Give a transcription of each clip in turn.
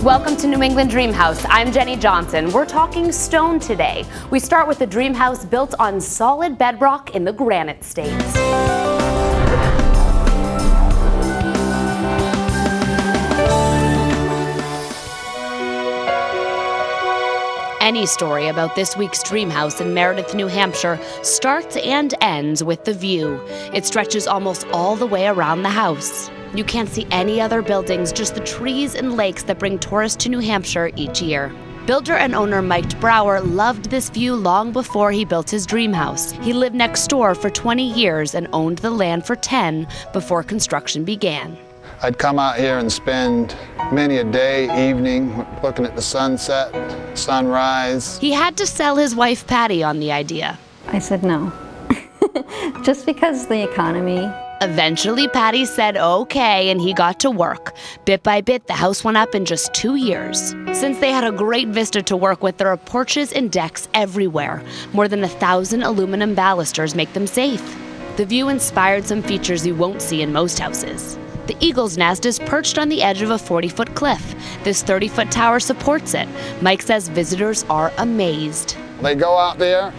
Welcome to New England Dream House. I'm Jenny Johnson. We're talking stone today. We start with a dream house built on solid bedrock in the Granite State. Any story about this week's dream house in Meredith, New Hampshire starts and ends with the view. It stretches almost all the way around the house. You can't see any other buildings, just the trees and lakes that bring tourists to New Hampshire each year. Builder and owner Mike Brower loved this view long before he built his dream house. He lived next door for 20 years and owned the land for 10 before construction began. I'd come out here and spend many a day, evening, looking at the sunset, sunrise. He had to sell his wife Patty on the idea. I said no, just because the economy. Eventually, Patty said okay, and he got to work. Bit by bit, the house went up in just 2 years. Since they had a great vista to work with, there are porches and decks everywhere. More than 1,000 aluminum balusters make them safe. The view inspired some features you won't see in most houses. The eagle's nest is perched on the edge of a 40-foot cliff. This 30-foot tower supports it. Mike says visitors are amazed. They go out there,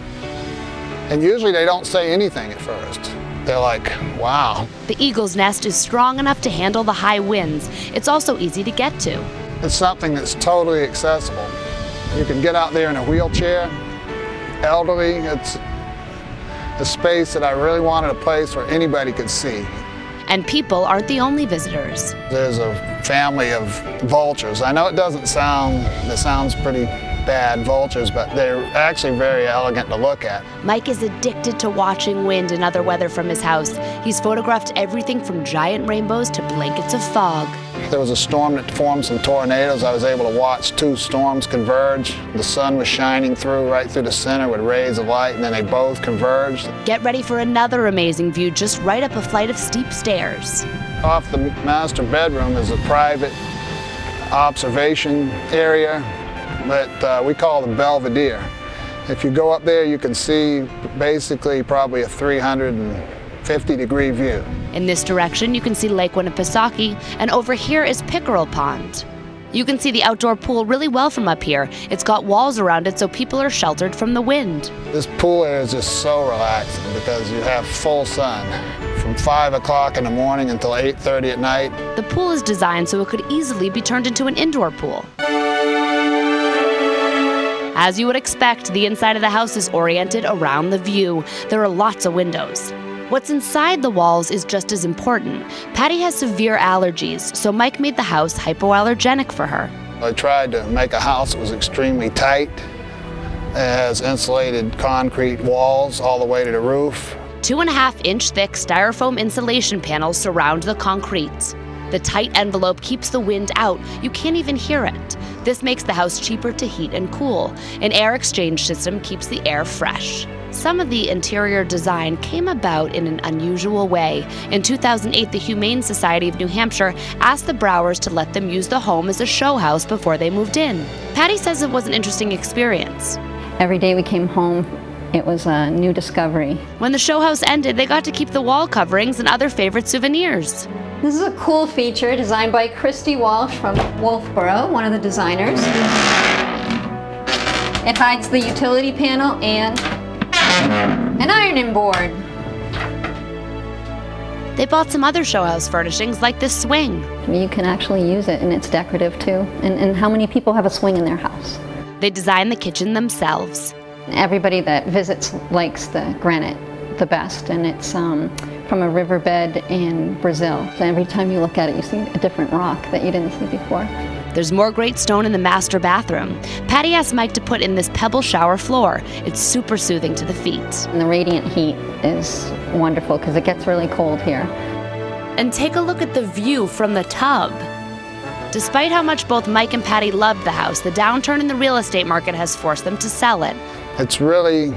and usually they don't say anything at first. They're like, wow. The eagle's nest is strong enough to handle the high winds. It's also easy to get to. It's something that's totally accessible. You can get out there in a wheelchair, elderly. It's a space that I really wanted a place where anybody could see. And people aren't the only visitors. There's a family of vultures. I know it sounds pretty bad, vultures, but they're actually very elegant to look at. Mike is addicted to watching wind and other weather from his house. He's photographed everything from giant rainbows to blankets of fog. There was a storm that formed some tornadoes. I was able to watch 2 storms converge. The sun was shining right through the center with rays of light, and then they both converged. Get ready for another amazing view just right up a flight of steep stairs. Off the master bedroom is a private observation area that we call the Belvedere. If you go up there, you can see basically probably a 350-degree view. In this direction, you can see Lake Winnipesaukee, and over here is Pickerel Pond. You can see the outdoor pool really well from up here. It's got walls around it so people are sheltered from the wind. This pool area is just so relaxing because you have full sun from 5 o'clock in the morning until 8:30 at night. The pool is designed so it could easily be turned into an indoor pool. As you would expect, the inside of the house is oriented around the view. There are lots of windows. What's inside the walls is just as important. Patty has severe allergies, so Mike made the house hypoallergenic for her. I tried to make a house that was extremely tight. It has insulated concrete walls all the way to the roof. 2.5-inch thick styrofoam insulation panels surround the concrete. The tight envelope keeps the wind out. You can't even hear it. This makes the house cheaper to heat and cool. An air exchange system keeps the air fresh. Some of the interior design came about in an unusual way. In 2008, the Humane Society of New Hampshire asked the Browers to let them use the home as a show house before they moved in. Patty says it was an interesting experience. Every day we came home, it was a new discovery. When the show house ended, they got to keep the wall coverings and other favorite souvenirs. This is a cool feature designed by Christy Walsh from Wolfboro, one of the designers. It hides the utility panel and an ironing board. They bought some other show house furnishings like this swing. You can actually use it and it's decorative too. And how many people have a swing in their house? They designed the kitchen themselves. Everybody that visits likes the granite the best, and it's from a riverbed in Brazil. So every time you look at it, you see a different rock that you didn't see before. There's more great stone in the master bathroom. Patty asked Mike to put in this pebble shower floor. It's super soothing to the feet. And the radiant heat is wonderful because it gets really cold here. And take a look at the view from the tub. Despite how much both Mike and Patty loved the house, the downturn in the real estate market has forced them to sell it. It's really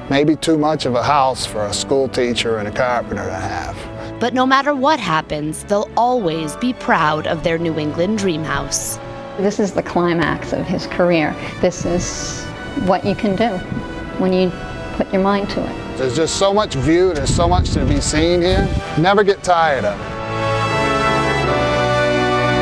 maybe too much of a house for a school teacher and a carpenter to have. But no matter what happens, they'll always be proud of their New England dream house. This is the climax of his career. This is what you can do when you put your mind to it. There's just so much view, there's so much to be seen here. Never get tired of it.